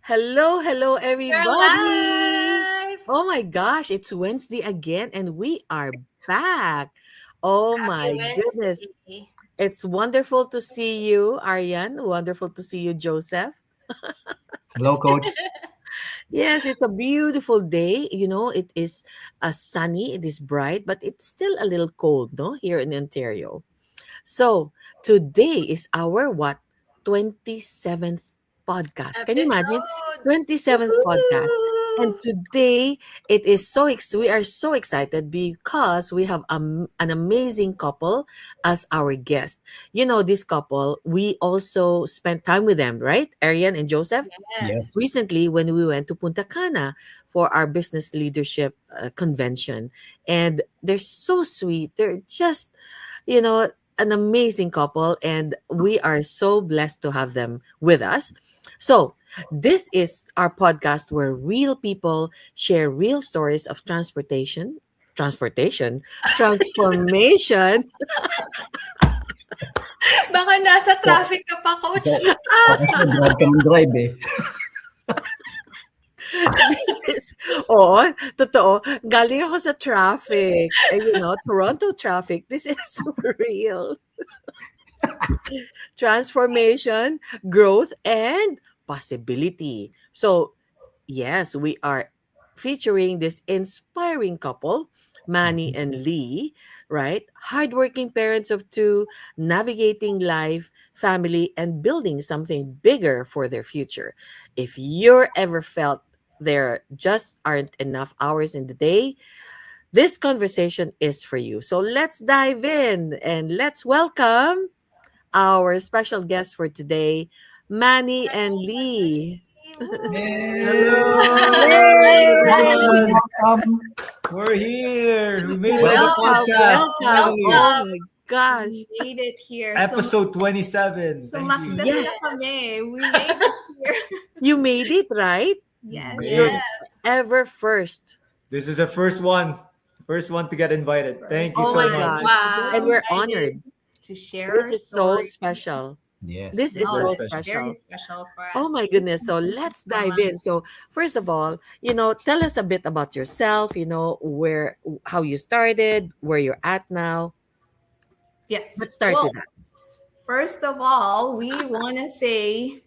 Hello, We're everybody. live! Oh my gosh, it's Wednesday again, and we are back. Oh Happy my goodness. Wednesday. It's wonderful to see you, Aryan. Wonderful to see you, Joseph. Hello, Coach. Yes, it's a beautiful day. It is sunny, it is bright, but it's still a little cold, no, here in Ontario. So today is our what? 27th podcast. Can you imagine? Episode. 27th podcast. And Woohoo! today we are so excited because we have an amazing couple as our guest. This couple, we also spent time with them, right? Arian and Joseph, Yes. Yes. recently when we went to Punta Cana for our business leadership convention. And they're so sweet. They're just you know, an amazing couple, and we are so blessed to have them with us. So, this is our podcast where real people share real stories of transportation, transformation. Baka nasa So, traffic ka pa, coach. so, kasi drive ka ng drive eh. This is, oo, totoo. Galing ako sa traffic. Toronto traffic. This is real. Transformation, growth, and possibility. So, yes, we are featuring this inspiring couple, Manny and Lee, right? Hardworking parents of two, navigating life, family, and building something bigger for their future. If you're ever felt there just aren't enough hours in the day, this conversation is for you. So let's dive in and let's welcome our special guest for today, Manny and Lee. Woo! Yay! Yay! Welcome, Welcome. welcome. We're here. We made it to the Welcome, podcast. welcome. Finally. Oh Welcome. my gosh. We made it here. Episode 27. Thank you. Sumakses Yes, na kami. We made it here. you made it, right? Yes. You're Made. ever first. This is the first one. First one to get invited. Thank you Oh so my much. gosh. Wow. And we're Excited honored. to share This our is so story. special. Yes. This is No, so Very it's special. very special. special for Oh us. my goodness. So let's dive in. So first of all, tell us a bit about yourself, how you started, where you're at now. Yes. Let's start Well, with that. first of all, we want to say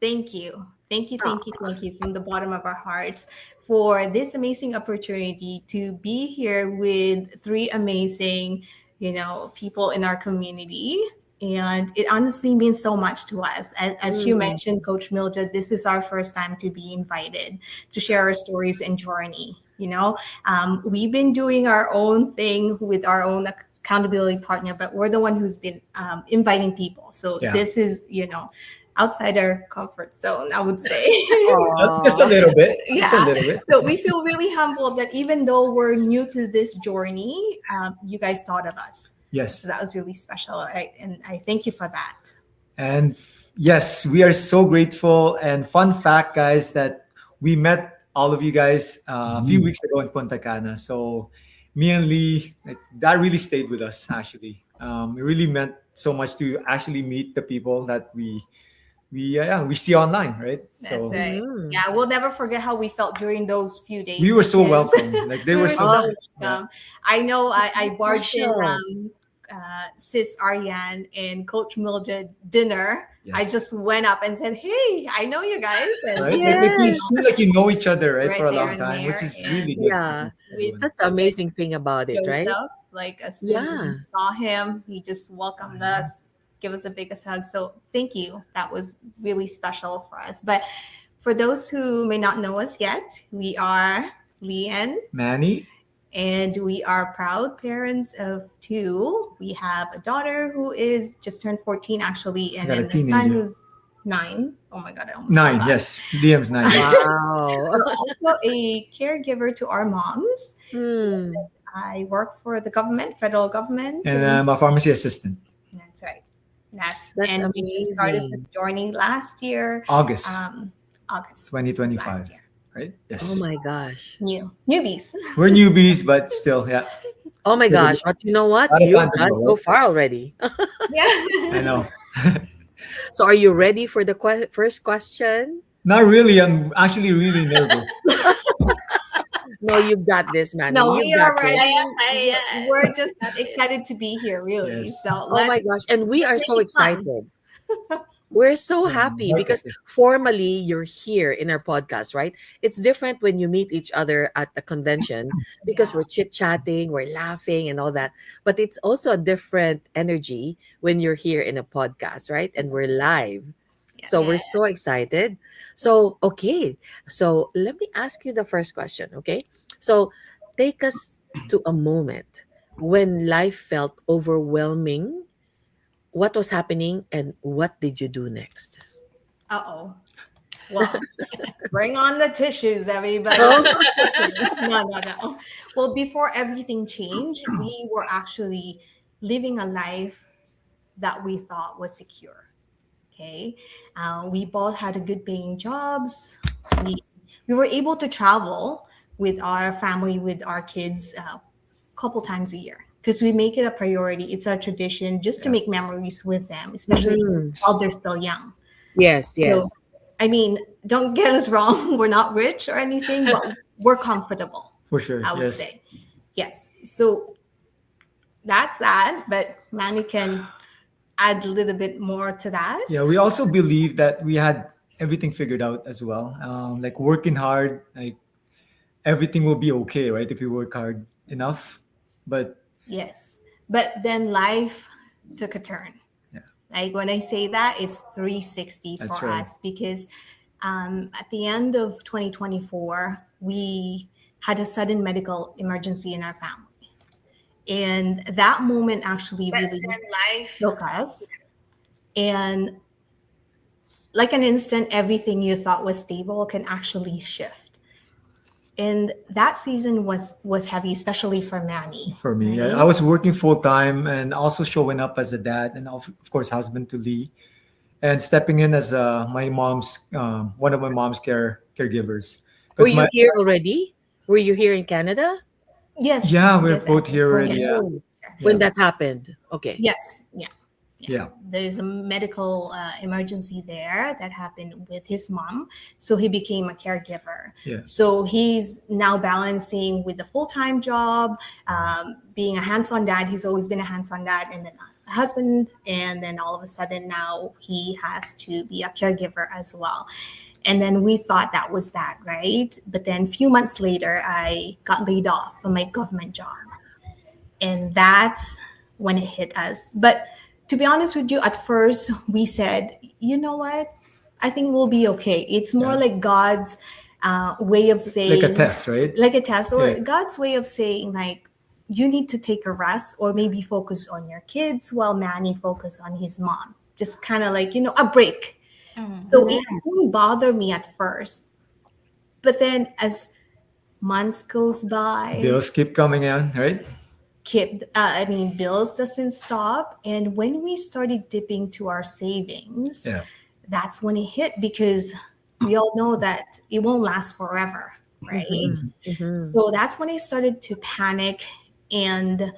thank you. Thank you, Oh, thank you from the bottom of our hearts for this amazing opportunity to be here with three amazing, people in our community. And it honestly means so much to us. As you mm, mentioned, Coach Mildred, this is our first time to be invited to share our stories and journey. We've been doing our own thing with our own accountability partner, but we're the one who's been inviting people. So Yeah. this is, outside our comfort zone, I would say. Just a aw. little bit. Just a Yeah. little bit. So we feel really humbled that even though we're new to this journey, you guys thought of us. Yes. So that was really special. And I thank you for that. And yes, we are so grateful. And fun fact, guys, that we met all of you guys a few weeks ago in Punta Cana. So me and Lee, that really stayed with us, actually. It really meant so much to actually meet the people that we see online, right? That's So right. Mhm. Yeah, we'll never forget how we felt during those few days. we were so because welcome. Like they we were were so. so Yeah. welcome. I know This is I so barged in special. Sis Ariane and Coach Mildred dinner. I Yes. just went up and said, "Hey, I know you guys," and Right? Like you Yes. seem like you know each other, right, right for a there long and time, which there, is and really good for Yeah. with everyone. That's the amazing thing about it, right? Joseph, like as soon as we Yeah. saw him, he just welcomed us, give us the biggest hug. So thank you. That was really special for us. But for those who may not know us yet, we are Leanne, Manny, and we are proud parents of two. We have a daughter who is just turned 14 actually, I and got a then a son teenager. who's 9. Oh my god, I almost 9, forgot. yes. DM's 9, yes. Wow. We're also a caregiver to our moms. Hmm. I work for the government, federal government. And I'm a pharmacy assistant. That's right. That's That's and we just started this amazing. journey last year, August August 2025, last year. right? Yes. Oh my gosh. Newbies. We're newbies, but still, yeah. Oh my Still, gosh. But you know what? a lot of You've time to gone go, so right? far already. Yeah. I know. So are you ready for the first question? Not really. I'm actually really nervous. No, you got this, Manny. No, You we got are this. ready. Kaya. We're just Got this. excited to be here, really. Yes. So Oh my let's gosh. And we let's are make so it fun. excited. We're so Yeah, happy like I because said. formally you're here in our podcast, right? It's different when you meet each other at the convention because Yeah. we're chit chatting, we're laughing, and all that. But it's also a different energy when you're here in a podcast, right? And we're live. Yeah. So we're Yeah. so excited. So, okay. So let me ask you the first question, okay? So take us to a moment when life felt overwhelming. What was happening and what did you do next? Uh-oh. Well, bring on the tissues, everybody. Oh, No, no, no. Well, before everything changed, we were actually living a life that we thought was secure. Okay. We both had a good paying jobs. We, we were able to travel with our family, with our kids, a couple times a year because we make it a priority. It's our tradition just to Yeah. make memories with them, especially mhm. while they're still young. Yes, So, yes. I mean, don't get us wrong. We're not rich or anything, but we're comfortable, For sure. I would Yes. say. Yes. So that's that. But Manny can add a little bit more to that. Yeah. We also believe that we had everything figured out as well. Like working hard, like everything will be okay, right? If you work hard enough. But Yes. But then life took a turn. yeah, Like when I say that, it's 360 that's for right. us because at the end of 2024, we had a sudden medical emergency in our family. And that moment actually But really then life. shook us. And like an instant, everything you thought was stable can actually shift. And that season was heavy, especially for Manny, For me, yeah, I right? was working full time and also showing up as a dad and of course husband to Lee and stepping in as my mom's one of my mom's caregivers Were because you my here already? Were you here in Canada? Yes, yeah, we're yes, both Evan. here Yes, already. Yeah, Oh, when yeah, that happened. Okay. yes, yeah. Yeah, yeah, there's a medical emergency there that happened with his mom. So he became a caregiver. yeah, So he's now balancing with the full time job, being a hands on dad. He's always been a hands on dad, and then a husband. And then all of a sudden now he has to be a caregiver as well. And then we thought that was that, right? But then a few months later, I got laid off from my government job. And that's when it hit us. But to be honest with you, at first we said, you know what? I think we'll be okay. It's more yeah. like God's way of Like a saying, test, right? like a test, or Yeah, God's way of saying, like, you need to take a rest or maybe focus on your kids while Manny focus on his mom. Just kind of like, a break. Mm. So it didn't bother me at first. But then as months goes by, bills keep coming in, right? bills doesn't stop. And when we started dipping to our savings, Yeah, that's when it hit because we all know that it won't last forever, right? Mm-hmm. Mm-hmm. So that's when I started to panic. And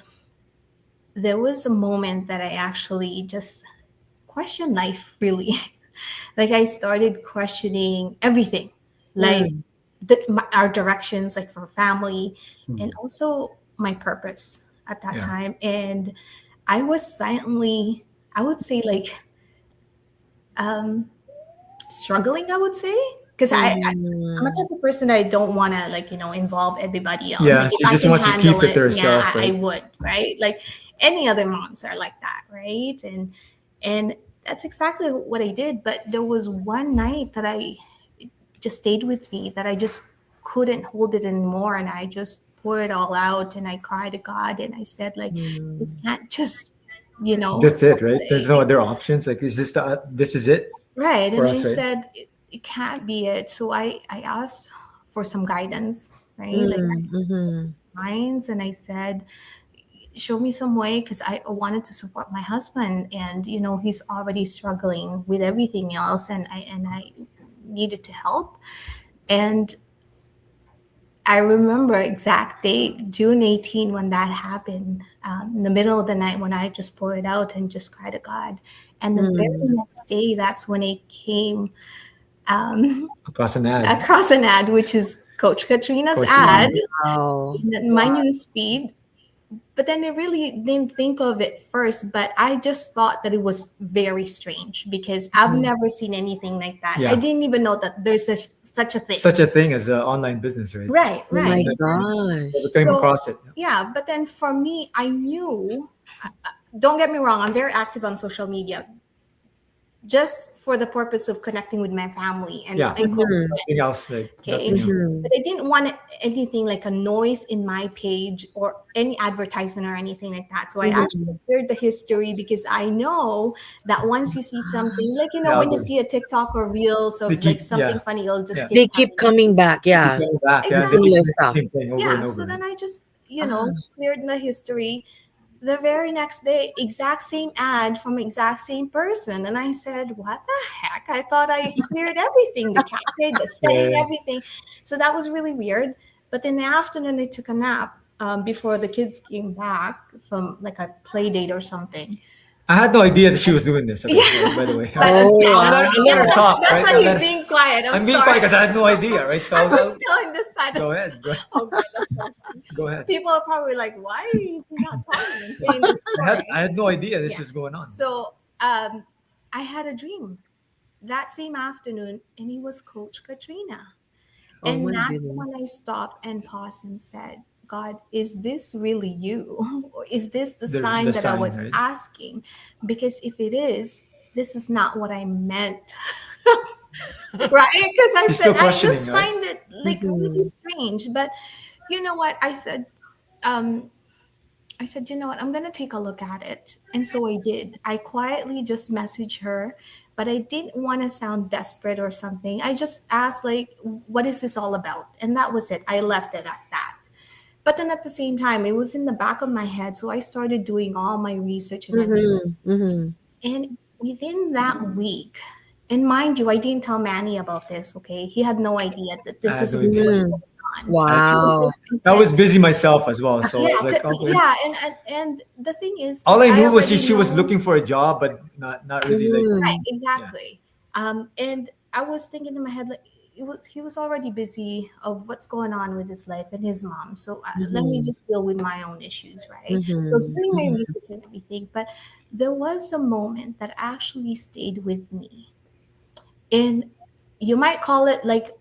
there was a moment that I actually just questioned life, really. Like I started questioning everything, like Mm. our directions, like for family, hmm, and also my purpose at that yeah, time. And I was silently, I would say, like um, struggling. I would say because I'm a Mm. type of person that I don't want to like involve everybody else. yeah. Like if She I just can wants to keep handle it to it, yeah, herself, I right? would, right? Like any other moms are like that, right? And that's exactly what I did. But there was one night that I just stayed with me that I just couldn't hold it anymore, and I just poured it all out, and I cried to God, and I said, like, this Mm. can't just That's it, right? There's no it's other options. Like, is this the this is it right. for And I us, right? said it can't be it. So I asked for some guidance, right? Like Mm. Mhm. signs, and I said, show me some way because I wanted to support my husband, and he's already struggling with everything else, and I needed to help. And I remember exact date, June 18, when that happened, in the middle of the night when I just poured it out and just cried to God. And the very Mm. next day, that's when it came Across an ad. across an ad, which is Coach Katrina's Coach ad Katrina. Wow. in my news feed. But then I really didn't think of it first, but I just thought that it was very strange because I've never seen anything like that. I Yeah. didn't even know that there's such a thing. Such a thing as an online business, right? Right, Oh my right. Never gosh. came So, across it. yeah, but then for me, I knew, don't get me wrong, I'm very active on social media just for the purpose of connecting with my family Yeah. and close Mhm. Nothing friends. else, like Okay. nothing else. Mhm. But I didn't want anything like a noise in my page or any advertisement or anything like that. So I actually Mhm. cleared the history because I know that once you see something, like, The when you algorithm. see a TikTok or Reels They of like keep, something yeah, funny, it'll just yeah. keep They keep coming. coming back. Keep Yeah. coming back. Yeah, they Exactly. Similar keep doing stuff. the same thing over and Yeah. So over. then I just, Ah. cleared the history the very next day, exact same ad from exact same person. And I said, what the heck? I thought I cleared everything, the cafe, the setting, Yeah. everything. So that was really weird. But in the afternoon, I took a nap before the kids came back from like a play date or something. I had no idea that she was doing this. Okay, by the Yeah. way. But Oh I'll let her wow. talk, that's right? why he's being quiet. I'm I'm being quiet sorry. because I had no idea, right? So I was telling this side of go ahead. okay, that's so funny. Go ahead. People are probably like, why is he not talking and saying this story? I had no idea this Yeah. was going on. So I had a dream that same afternoon, and it was Coach Katrina. Oh And my that's when I goodness. stopped and paused and said, God, is this really you? Or is this the The sign that I sign, was right? asking? Because if it is, this is not what I meant. Right? Because I She's said, still I questioning, just right? find it like really Mhm. strange. But you know what? Um, I said, you know what, I'm going to take a look at it. And so I did. I quietly just messaged her, but I didn't want to sound desperate or something. I just asked, like, what is this all about? And that was it. I left it at that. But then at the same time, it was in the back of my head. So I started doing all my research and everything. Mhm. Mhm. And within that week, and mind you, I didn't tell Manny about this, okay? He had no idea that I this had is no what idea. was Mhm. going on. I, Wow. He I said, was busy myself as well, so I yeah, was like, okay. yeah, and the thing is, All I I knew was already she was know. looking for a job, but not really like, Right, Mhm. yeah. exactly. And I was thinking in my head, like, he was already busy of what's going on with his life and his mom. So let me Mhm. just deal with my own issues, right? So I was Mhm. doing my Mhm. research and everything, but there was a moment that actually stayed with me, and you might call it like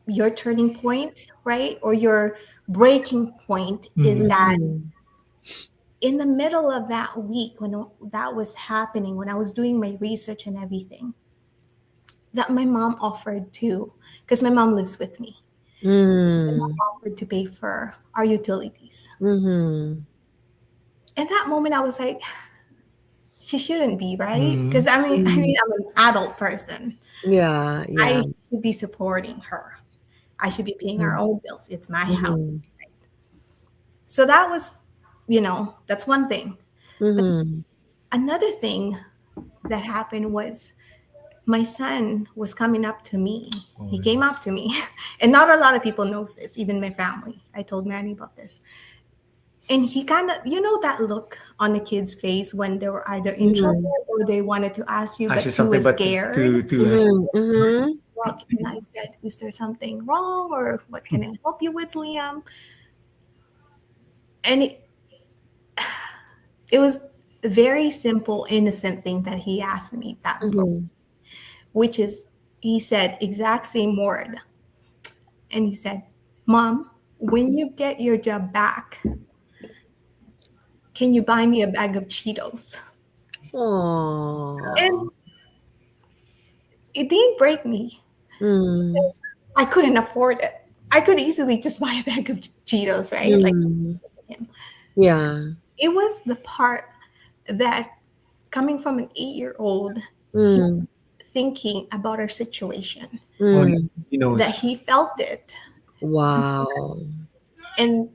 your turning point, right? Or your breaking point is Mhm. that Mhm. in the middle of that week when that was happening, when I was doing my research and everything, that my mom offered to, because my mom lives with me, my mom Mm. offered to pay for our utilities. Mhm. In that moment, I was like, she shouldn't be, right? Because Mhm. Mm. I'm an adult person. Yeah, yeah. I should be supporting her. I should be paying our Mhm. own bills. It's my house. Mhm. So that was, that's one thing. But Mhm. another thing that happened was my son was coming up to me. Oh, He came yes. up to me, and not a lot of people knows this, even my family. I told Manny about this, and he kind of, that look on the kid's face when they were either in trouble Mhm. or they wanted to ask you, but Actually, too something, but scared. to Mhm. Mhm. Well, and I said, "Is there something wrong, or what can I help you with, Liam?" And it was a very simple, innocent thing that he asked me that broke, Mhm. which is he said exact same word. And he said, Mom, when you get your job back, can you buy me a bag of Cheetos? Aw. And it didn't break me. Mm. I couldn't afford it. I could easily just buy a bag of Cheetos, right? Like Mm. him. Yeah. It was the part that coming from an 8-year-old, he Mm. thinking about our situation, oh, Mm. he that knows. he felt it, Wow. and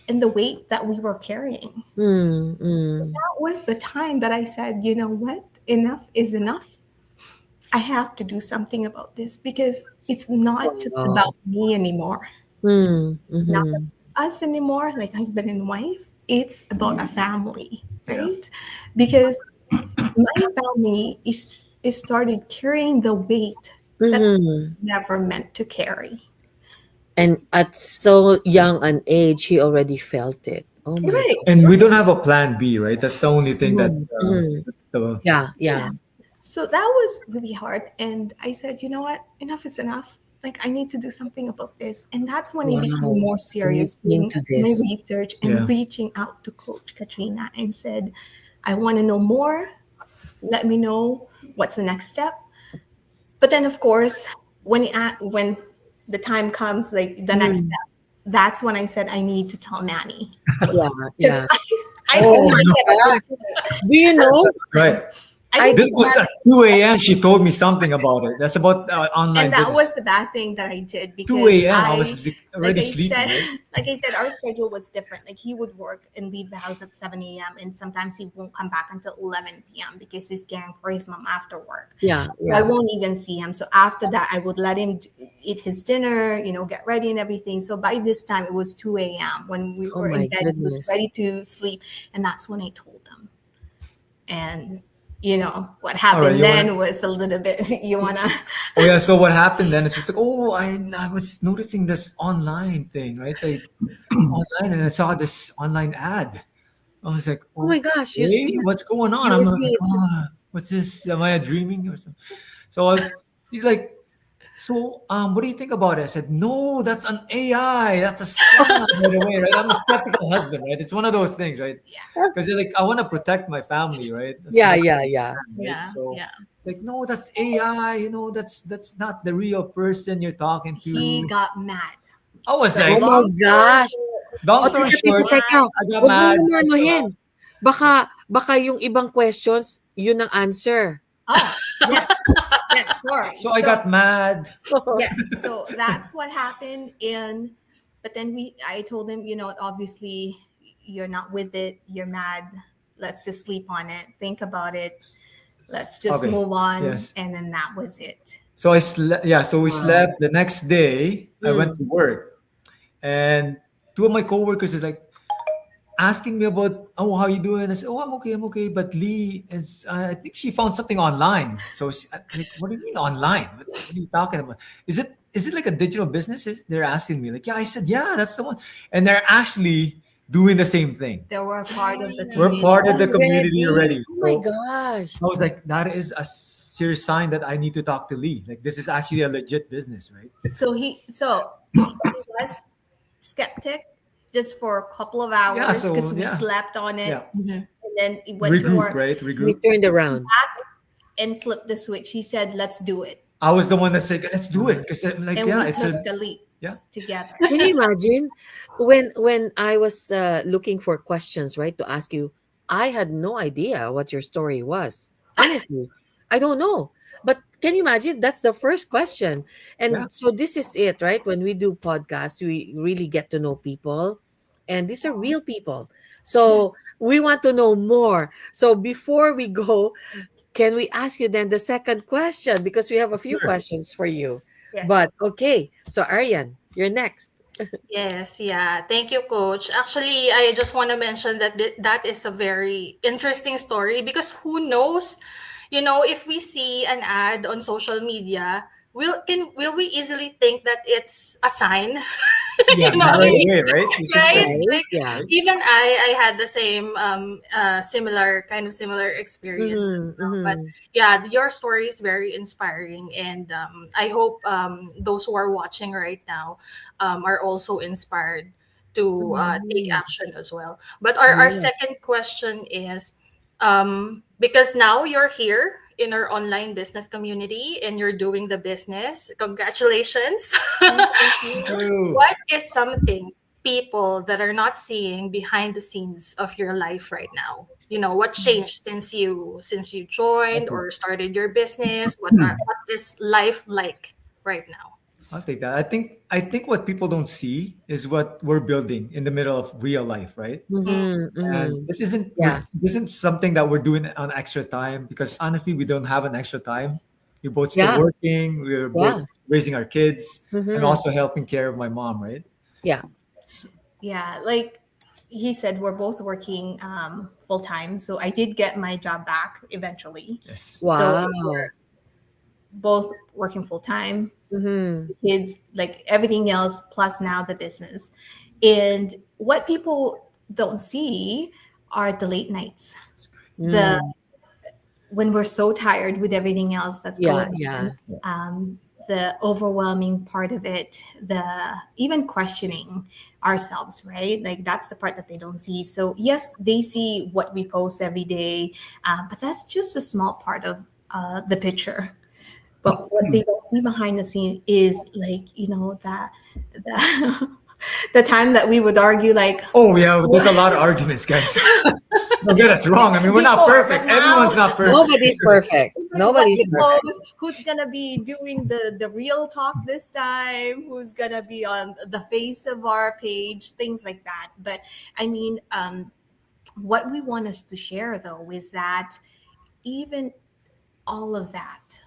the weight that we were carrying. Mm. Mm. That was the time that I said, you know what? Enough is enough. I have to do something about this because it's not just Wow. about me anymore. Mm. Not Mhm. us anymore, like husband and wife. It's about a family, Yeah. right? Because my family is started carrying the weight That's Mm-hmm. never meant to carry. And at so young an age, he already felt it. Oh my Right. And we don't have a plan B, right? That's the only thing God. Mm-hmm. that's the Yeah, Yeah. yeah. So that was really hard. And I said, you know what? Enough is enough. Like, I need to do something about this. And that's when I became Wow. more And you serious came doing to my this. research and yeah. reaching out to Coach Katrina and said, I want to know more. Let me know what's the next step. But then, of course, when the time comes, like the next Mm. step, that's when I said I need to tell Manny Yeah, because yeah. I could Oh Oh not my no, get gosh. used to it. Do you know? right. I I didn't This even was have at 2 a.m. She told me something about it. That's about online and that was business. the bad thing that I did 2 because a.m. I I was like already I sleeping, said right? like I said our schedule was different. Like he would work and leave the house at 7 a.m. and sometimes he won't come back until 11 p.m. because he's caring for his mom after work. yeah, So I yeah. won't even see him. So after that I would let him eat his dinner, get ready and everything. So by this time it was 2 a.m. when we Oh were in my bed, he was goodness. ready to sleep, and that's when I told him. And what All right, happened you wanna? then was a little bit you wanna Oh yeah. So what happened then? It's just like, oh, I was noticing this online thing, right? Like online, and I saw this online ad. I was like, Oh my gosh, okay, what's going on? you I'm like, received. what's this? Am I dreaming or something? So he's like, so what do you think about it? I said, no, that's an AI. That's a scam, by the way, right? I'm a skeptical husband, right? It's one of those things, right? yeah, Because you're like, I want to protect my family, right? As Yeah, much as yeah, I yeah. can, right? yeah, So yeah. it's like, no, that's AI. That's not the real person you're talking He to. got mad. I was So Oh like, my long story gosh. short, long O he story got teka, short, teka. mad. I got Wag mo mad. naman anuhin. Baka yung ibang questions, yun ang answer. Oh, yes, yes, sorry. So I got mad. Yes, so that's what happened. But then I told him, obviously you're not with it. You're mad. Let's just sleep on it. Think about it. Let's just Okay. move on. Yes. And then that was it. So I slept. Yeah. So we Wow. slept. The next day, I went Mm. to work, and two of my coworkers is like asking me about, oh, how you doing? I said, oh, I'm okay. But Lee is, I think she found something online. So like, what do you mean online? What are you talking about? Is it like a digital business? They're asking me like, yeah. I said, yeah, that's the one. And they're actually doing the same thing. They were a part of the We're community. part of the community Already? already. Oh my So gosh. I was like, that is a serious sign that I need to talk to Lee. Like, this is actually a legit business, right? So he was skeptic just for a couple of Yeah. hours So because we yeah, slept on it, yeah. and then he went to Regroup, work, right? And you Regroup. turned around. back, and flipped the switch. He said, "Let's do it," I was the one that said, let's do it. Because, like, and yeah, we it's took a, the leap yeah. together. Can you imagine when I was looking for questions, right, to ask you, I had no idea what your story was. Honestly, I don't know. But can you imagine? That's the first question. Yeah. And so this is it, right? When we do podcasts, we really get to know people. And these are real people. Yeah. So we want to know more. So before we go, can we ask you then the second question? Because we have a few Sure. questions for you. Yes. But okay, so Aryan, you're next. Yes, yeah. Thank you, Coach. Actually, I just want to mention that that is a very interesting story because who knows, if we see an ad on social media, will we easily think that it's a sign? Yeah. Right Like, away, right? You think that, right? Right? Like Yeah. right? even I had the same similar experience as Mhm, well. But mhm. yeah, your story is very inspiring, and I hope those who are watching right now are also inspired to take Mhm. action as well. But our Yeah. second question is, because now you're here in our online business community and you're doing the business, congratulations. Oh, thank you. True. What is something people that are not seeing behind the scenes of your life right now? What changed since you joined Okay. or started your business? What is life like right now? I'll take that. I think what people don't see is what we're building in the middle of real life, right? Mm, Mhm, And mhm. Yeah. this isn't something that we're doing on extra time because honestly, we don't have an extra time. We're both still Yeah. working. We're both Yeah. raising our kids and Mhm. also helping care of my mom, right? Yeah. Yeah, like he said, we're both working full time. So I did get my job back eventually. Yes. So Wow. both working full time, Mm-hmm. kids, like everything else, plus now the business. And what people don't see are the late nights, the Mm. when we're so tired with everything else that's Yeah, going yeah. on, the overwhelming part of it, the even questioning ourselves, right? Like that's the part that they don't see. So yes, they see what we post every day, but that's just a small part of the picture. But what they don't see behind the scene is like, that the, the time that we would argue like Oh yeah, there's a lot of arguments, guys. Don't get us wrong. I mean, we're not before, but perfect. now Everyone's not perfect. Nobody's perfect. what Nobody's we perfect. post, who's gonna be doing the real talk this time, who's gonna be on the face of our page, things like that. But I mean, what we want us to share though is that even all of that,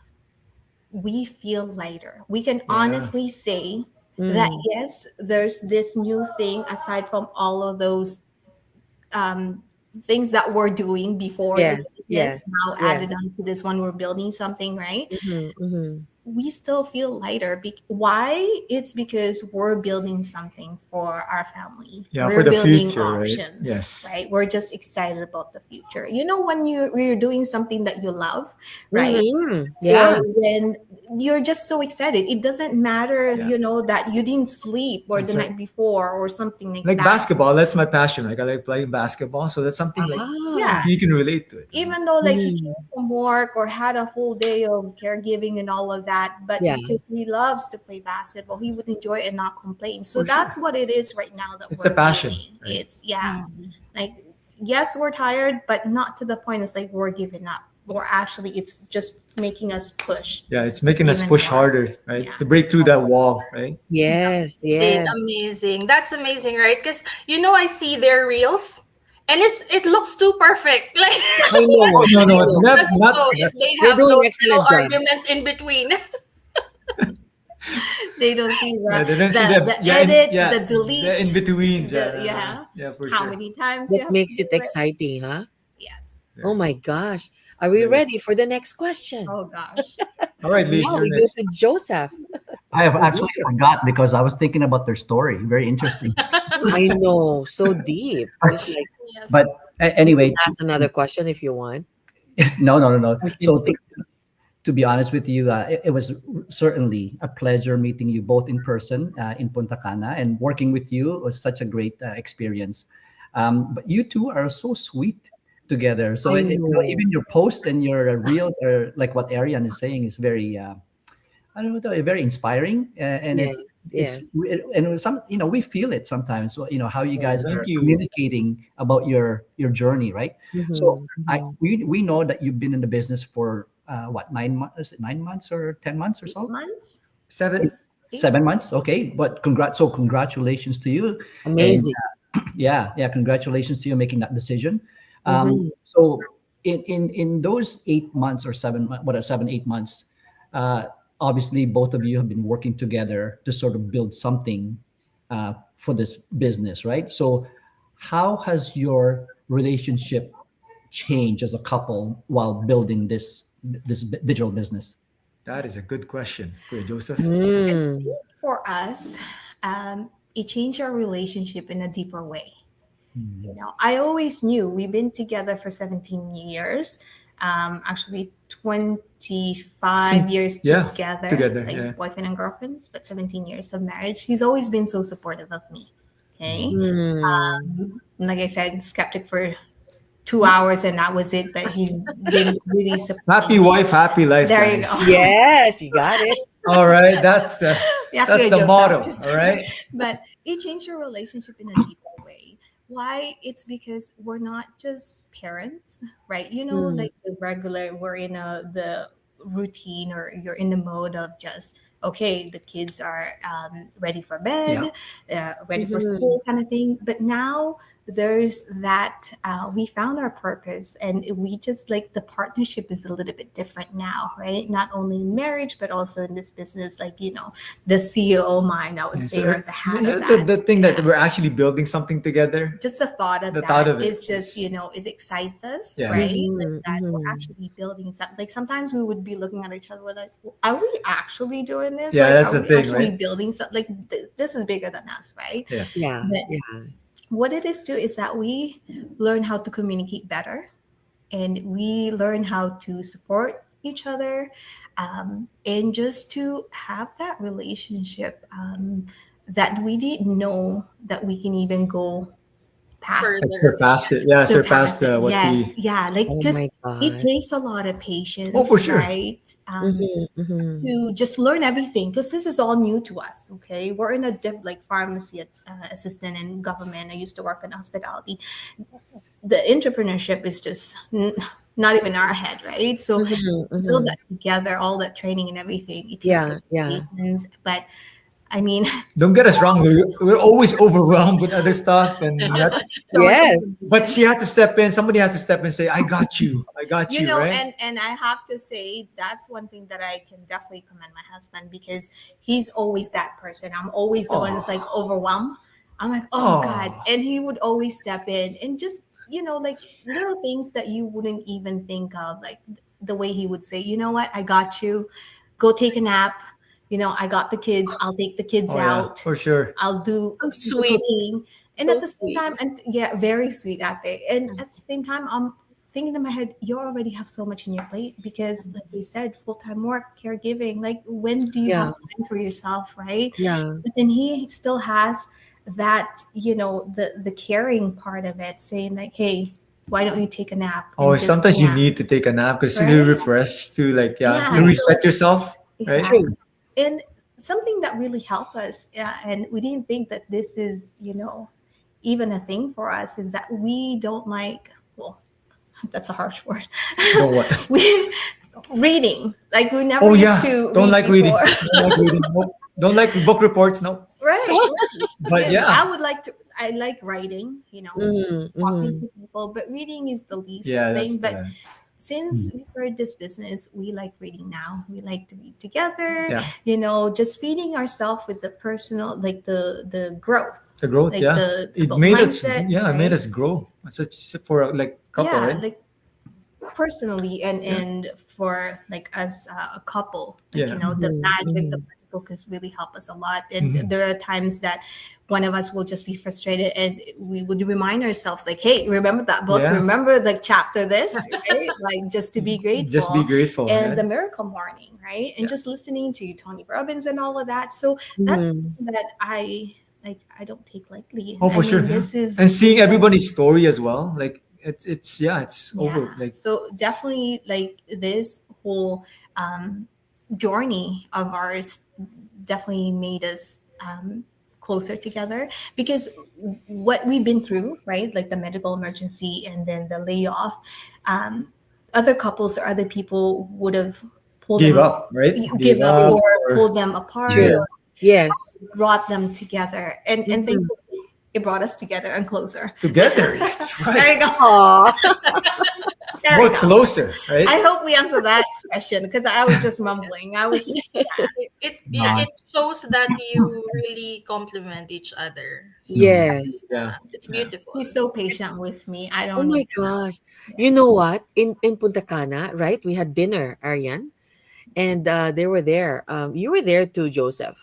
we feel lighter. We can Yeah. honestly say that Mm. yes, there's this new thing aside from all of those um, things that we're doing before this Yes, business, yes, now added yes. on to this one, we're building something, right? Mm-hmm, mm-hmm. We still feel lighter. Why? It's because we're building something for our family. Yeah, for We're the building future, right? options, Yes. right? We're just excited about the future. When you're doing something that you love, right? Mm-hmm. Or Yeah. when you're just so excited, it doesn't matter, Yeah. that you didn't sleep or the That's right. night before or something like Like that. basketball, that's my passion. Like I like playing basketball, so that's something like Yeah, Ah. you can relate to it. Right? even though like he Mm. came from work or had a full day of caregiving and all of that, but Yeah. because he loves to play basketball, he would enjoy it and not complain. So For that's sure. what it is right now that It's a we're passion, feeling. right? It's like yes, we're tired, but not to the point it's like we're giving up. Or actually it's just making us push Yeah, it's making us even push more. harder, right? Yeah. To break through that wall, right? Yes, Amazing, yes. amazing. That's amazing, right? Because I see their reels, and it looks too perfect. Like I know. Oh no, I no, know. it not doesn't not show if that's they You're have doing those little excellent job. arguments in between. They don't see yeah. They don't see the edit, the the in delete, betweens. the yeah, Yeah, for how sure. many times you That have to makes do it it. exciting, huh? Yes. Oh Very, my gosh. Are we very. ready for the next question? Oh gosh. All right, Lee, Now you're we go next. to Joseph. I have Or actually Joseph. forgot because I was thinking about their story. Very interesting. I know. So deep. It's like Yes. But you can anyway, ask another question if you want. no, no, no, no. I can So stick. to be honest with you, it was certainly a pleasure meeting you both in person in Punta Cana, and working with you was such a great experience. But you two are so sweet together. So I know. even your post and your reels are like what Ariane is saying is very I don't know, very inspiring, and Yes, yes. and some we feel it sometimes. How you Yeah. guys Thank are you. communicating about your journey, right? So Mm-hmm, I mm-hmm. we know that you've been in the business for what 9 months? Is it 9 months or 10 months or so? Months? 7. 7 months, okay. But congratulations to you, and Amazing. yeah, congratulations to you making that decision. Mm-hmm. So in those 8 months or 7, 8 months, uh, obviously both of you have been working together to sort of build something for this business, right? So how has your relationship changed as a couple while building this digital business? That is a good question, Kuya Joseph. Mm. For us, it changed our relationship in a deeper way. Mm. I always knew we've been together for 17 years. Actually 25 Sim- years yeah, together, together. like Yeah. boyfriend and girlfriends, but 17 years of marriage. He's always been so supportive of me. Okay. Mm. And like I said, skeptic for 2 hours and that was it, but he's been really Happy supporting me. wife, happy life, There you guys. go. Yes, you got it. All right, Yeah, that's Kuya the Joseph. motto. Just All right. but it changed your relationship in a deeper way. Why? It's because we're not just parents, right? Mm. Like the regular, we're in the routine or you're in the mode of just okay, the kids are ready for bed, Yeah. ready for Mhm. school, kind of thing. But now there's that we found our purpose, and we just like the partnership is a little bit different now, right? Not only in marriage, but also in this business, like, the CEO mind, I would Yeah, say, so or the head of the, that. the thing that Yeah. we're actually building something together, Just the thought of the thought that of it is just, is, it excites us, yeah. right? Like Mhm, that we're mhm. actually building something. Like sometimes we would be looking at each other, we're like, are we actually doing this? Yeah, Like, that's are the we thing, actually right? building something? Like, this is bigger than us, right? Yeah. Yeah, But yeah. what it is too is that we learn how to communicate better, and we learn how to support each other, and just to have that relationship, that we didn't know that we can even go past Like Further. surpass it. Yeah, surpass surpass it. the what Yes, we. yeah, like Oh because my it gosh. takes a lot of Oh, for patience, sure. right? Mhm, mhm. To just learn everything, because this is all new to us. Okay, we're in a like pharmacy assistant in government. I used to work in hospitality. The entrepreneurship is just not even our head, right? So Mhm, to build mhm. that together, all that training and everything, it takes Yeah, like yeah. patience. But I mean, Don't get us wrong. We're always overwhelmed with other stuff, and that's. so much Yes. But information. she has to step in. Somebody has to step in and say, "I got you. I got you." Right? And I have to say that's one thing that I can definitely commend my husband, because he's always that person. I'm always the one that's like Oh, overwhelmed. I'm like, oh God. oh, And he would always step in and just, like little things that you wouldn't even think of, like the way he would say, you know what, I got you. Go take a nap. I got the kids. I'll take the kids oh yeah, out. for sure. I'll do So the sweet. cooking. And So at the same sweet. time, and yeah, very sweet at it. And at the same time, I'm thinking in my head, you already have so much in your plate because, like we said, full time work, caregiving. Like, when do you have Yeah, time for yourself, right? yeah. But then he still has that, the caring part of it, saying like, hey, why don't you take a nap Oh, and just sometimes you nap, need to take a nap because to right? refresh, to like, yeah, Yeah. to Yeah, So reset yourself, right? exactly. true. And something that really helped us, and we didn't think that this is, even a thing for us, is that we don't like, well, that's a harsh word. Don't what? We reading. Like, we never Oh used yeah, to don't read like reading. before. Don't like reading. Nope. Don't like book reports. Nope. Right, right. But And yeah, I like writing, Mhm, talking mhm. to people, but reading is the least yeah, that's thing. But the since we started this business, we like reading now. We like to read together, yeah, just feeding ourselves with the personal, like the growth, the growth. like Yeah, the it growth made us. mindset, Yeah, it made right? us grow. Such for a, like couple, Yeah, right? like personally, and Yeah, for like as a couple, like, yeah. the Mhm, magic of mhm. the book has really helped us a lot. And Mhm. there are times that one of us will just be frustrated, and we would remind ourselves like, hey, remember that book, Yeah, remember like chapter this, right? Like, just to be just be grateful. grateful. And Yeah, the miracle morning, right? And yeah. just listening to Tony Robbins and all of that. So that's Mhm. something that I don't take lightly. Oh, I for sure. mean, Yeah, this and is seeing everybody's story as well. Like it's yeah, it's yeah. over. Like So definitely, like, this whole journey of ours definitely made us closer together, because what we've been through, right? Like the medical emergency and then the layoff, um, other couples or other people would have pulled gave them, up, right? give Gave up, up or or pulled them apart, yeah. True. Yes. or brought them together. And Mhm. thankfully, it brought us together and closer. Together. That's There right. you go. Aw. There More we go. closer, right? I hope we answer that question, because I was just mumbling. I was just, Yeah, Mm. it shows that you really complement each other. So Mm. Yes. Yeah. it's Yeah. beautiful. he's so patient with me. I Oh don't my even know. gosh. You know what? In Punta Cana, right? We had dinner, Arian, and they were there. You were there too, Joseph,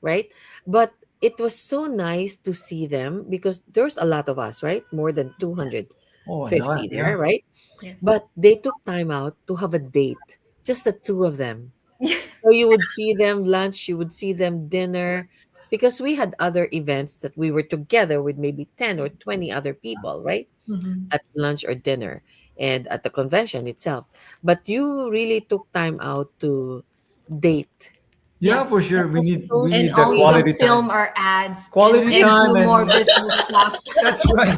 right? But it was so nice to see them because there's a lot of us, right? More than Oh, a lot. 250 Yeah. there, right? Yes. But they took time out to have a date, just the two of them. Yeah. So you would see them lunch, you would see them dinner, because we had other events that we were together with maybe 10 or 20 other people, right? Mhm. At lunch or dinner and at the convention itself. But you really took time out to date. Yeah, for Yes. That sure. We was need so we And need that sweet. also quality time. film our ads, Quality and time do more and business stuff. that's right.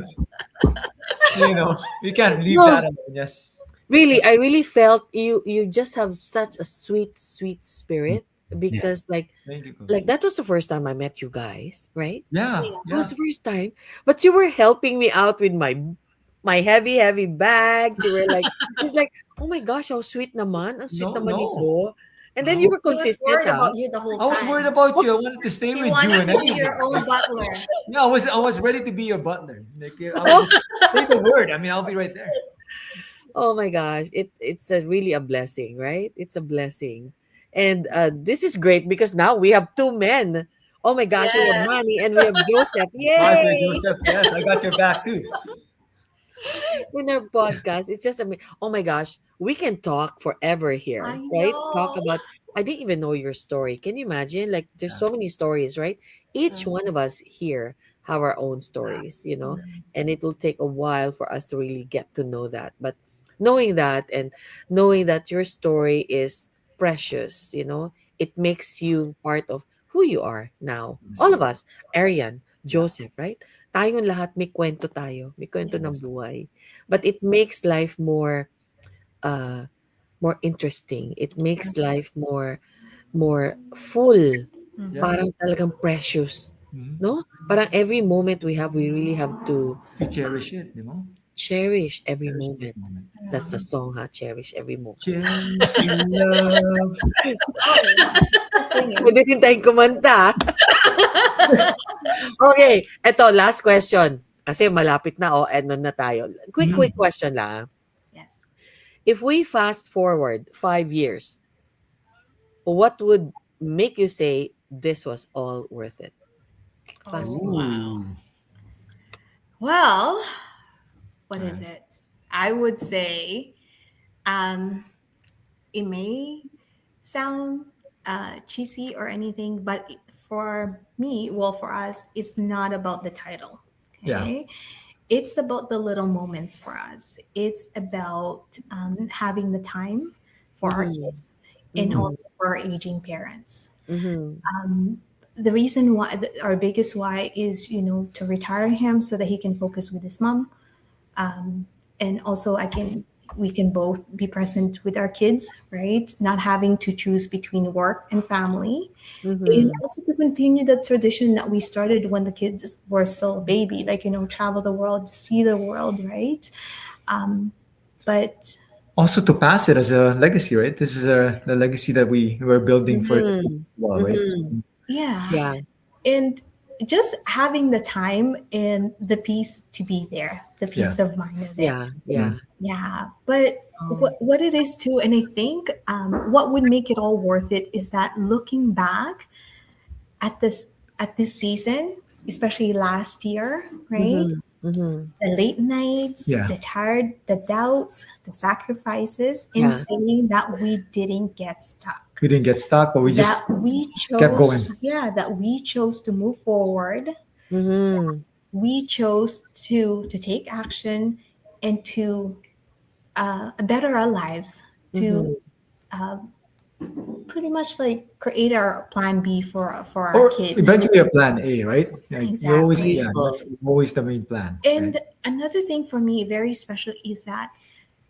We can't leave that No, alone. Yes. really, I really felt you just have such a sweet, sweet spirit, Yeah. because Thank you, Coach. like that was the first time I met you guys, right? Yeah, It was yeah. the first time, but you were helping me out with my heavy bags. You were like, it's like, oh my gosh, how sweet naman, ang sweet No, naman no, nito. And then you no. were He was consistent, worried ah. about you the whole I was worried time. about you. I wanted to stay He with you wanted and to be everything. your own Like, butler. yeah, I was ready to be your butler. Like, I was just say the word. I mean, I'll be right there. Oh my gosh, it's a really a blessing, right? It's a blessing. And this is great because now we have two men. Oh my gosh, we have Yes. Manny and we have Joseph. Hi, Kuya Yay! Joseph. Yes, I got your back too. In our podcast. It's just oh my gosh, we can talk forever I here, right? Talk know. about I didn't even know your story. Can you imagine? Like there's Yeah. so many stories, right? Each Mm. one of us here have our own stories, and it will take a while for us to really get to know that. But knowing that and knowing that your story is precious, it makes you part of who you are now. All of Yes. us, Arian, Yeah. Joseph, right? Tayong lahat may kwento tayo. May kwento ng Yes. buhay. But Yes. it makes life uh more interesting. It makes life more full. Yeah. Mm-hmm. Parang talagang precious, Mhm. no? Parang every moment we really have to To cherish it, you know? cherish every Cherish that moment. moment. That's a song, ha? Cherish every moment. Cherish the love. Oh, still singing. Pwede din tayong kumanta. Okay, eto, last question. Kasi malapit na, end na tayo. Quick Mhm. question lang. Yes. If we fast forward 5 years, what would make you say this was all worth it? Fast Oh, forward. wow. Ooh. Well, what is Nice. it? I would say um, it may sound cheesy or anything, but for me, well, for us, it's not about the title. Yeah. Okay. It's about the little moments for us. It's about having the time for our Mhm. kids and Mhm. also for our aging parents. Mhm. The reason why, our biggest why is, to retire him so that he can focus with his mom, and also we can both be present with our kids, right? Not having to choose between work and family, and Mhm. also to continue the tradition that we started when the kids were still a baby, like, travel the world, see the world, right? But Also to pass it as a legacy, right? This is the legacy that we were building for the kids Mhm. as well, right? Mhm. yeah, Yeah. and just having the time and the peace to be there, the Yeah. peace of mind of it. Yeah. Mm. Yeah. Yeah, but Oh. what it is too, and I think what would make it all worth it is that looking back at this season, especially last year, right? Mhm. Mhm. The late nights, Yeah. the tired, the doubts, the sacrifices, and Yeah. seeing that we didn't get stuck. We didn't get stuck, but we That just we kept going. chose, yeah, that we chose to move forward. Mhm. We chose to take action and to better our lives, to Mhm. pretty much like create our plan B for our Or kids. eventually a plan A, right? Like you always, Exactly. yeah, Beautiful. that's always the main plan, right? And another thing for me very special is that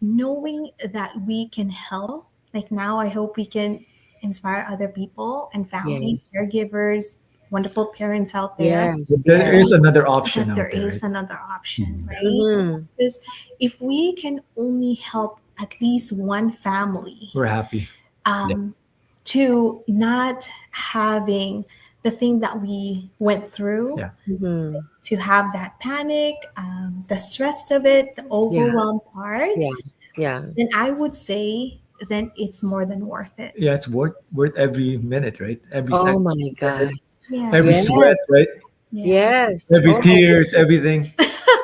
knowing that we can help, like now I hope we can inspire other people and families, Yes. caregivers, wonderful parents out there, Yes. But there Yes. is another option that there out there, right? is another option, Mhm. right? Mhm. Because if we can only help at least one family, We're happy. Yeah. um, to not having the thing that we went through, Yeah. Mhm. to have that panic, the stress of it, the Yeah. overwhelm part, Yeah. Yeah. then I would say then it's more than worth it. Yeah, it's worth every minute, right? Every Oh second, my God. Yeah, every sweat, Yes. right? yeah. Yes. Every Oh my tears, goodness. everything.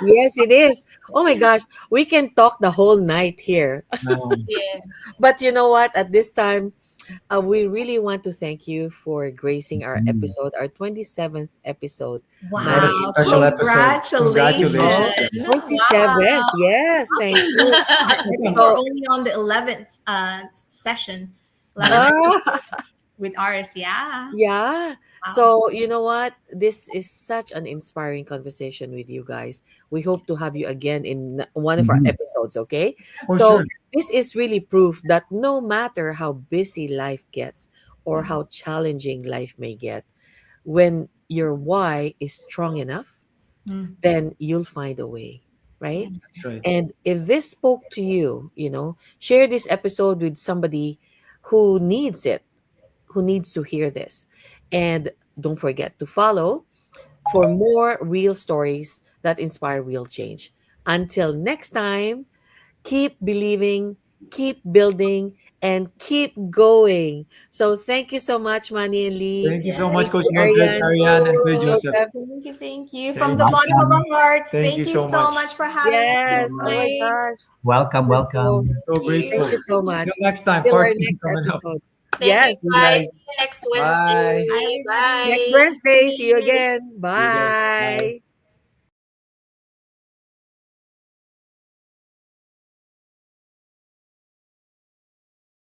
Yes, it is. Oh my gosh. We can talk the whole night here. Yes. But you know what? At this time, we really want to thank you for gracing our Mm. episode, our 27th episode, What a Manny Wow, special episode. congratulations. Congratulations, Oh, guys. twenty-seventh. Wow. Yes, thank you. I think we're So, only on the 11th session, 11th ah, with ours. Yeah. yeah. Wow. So, you know what? This is such an inspiring conversation with you guys. We hope to have you again in one of our Mhm. episodes, okay? For So, sure. this is really proof that no matter how busy life gets, or how challenging life may get. When your why is strong enough, Mm. then you'll find a way, right? That's right. And if this spoke to you, share this episode with somebody who needs it, who needs to hear this. And don't forget to follow for more real stories that inspire real change. Until next time, keep believing, keep building, and keep going. So thank you so much, Manny and Lee. Thank you so much, Thank Yes. Coach you, Mildred, Ariane, Ariane, and Kuya Joseph. Joseph. Thank you. Thank you. From Thank the you. bottom of Welcome. our hearts, Thank you thank you so so much. much for having us Yes. Oh my tonight. gosh. Welcome, We're so welcome. So Thank thank grateful. you you. so Till much. next time, Till part our 2 next coming up. episode. Thank you Yes. See you guys. guys. See you next Bye. Bye, Wednesday. everybody. Next Bye. Wednesday. See you again. See you guys. Bye. Bye.